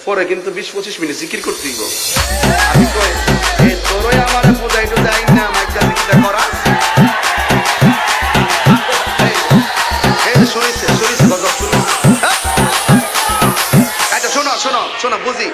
পরে কিন্তু 20-25 মিনিট জিকির করতে দিব। আমি কই এই তোরই আমার বুঝাই তো যাই না মাইকা জিকিরটা করা। এই শুনিছে গজব শুনো। আচ্ছা শোনো বুঝি।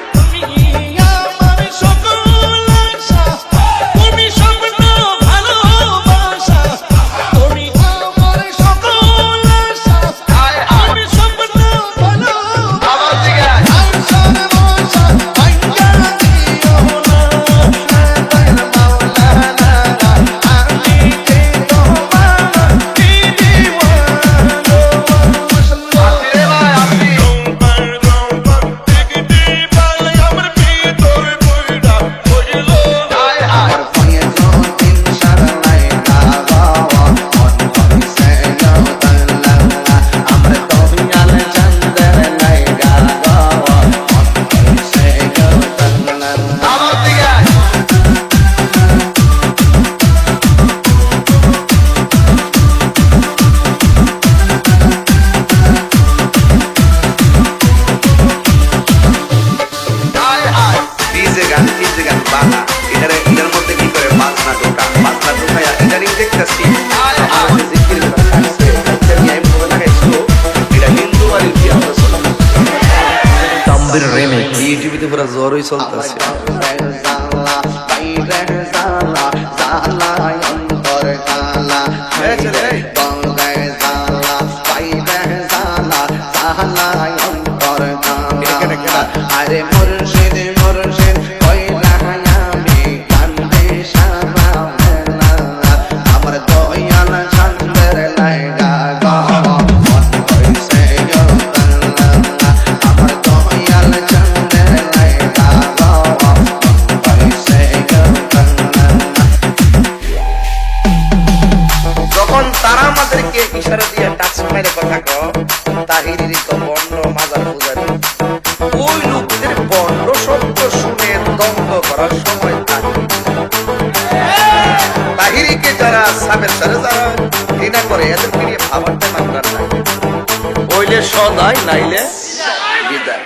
এটার মধ্যে কি করে বাজনা ঢোকা এটার দেখতেছি ইউটিউবে পুরো জোরই চলতেছে। আরে মুর্শিদ মুর্শিদ কইলা আমি কান্দে সারা আমার দয়াল চন্দ্র লাইগা গাওয়া মন কইছে গো আমার দয়াল চন্দ্র লাইগা গাওয়া মন কইছে গো। যখন তারা আমাদেরকে ইশারা দিয়ে টাচ মেরে কথা কও তাহিরির তো বর্ণ মাজার পূজারি ওই লোকদের বর্ণ শব্দ শুনে দ্বন্দ্ব করার সময় তাহিরিকে যারা সাবের সারে যারা ঘৃণা করে এদেরকে নিয়ে ভাবারটা মাত্রার নাই হইলে সদাই নাইলে বিদায়।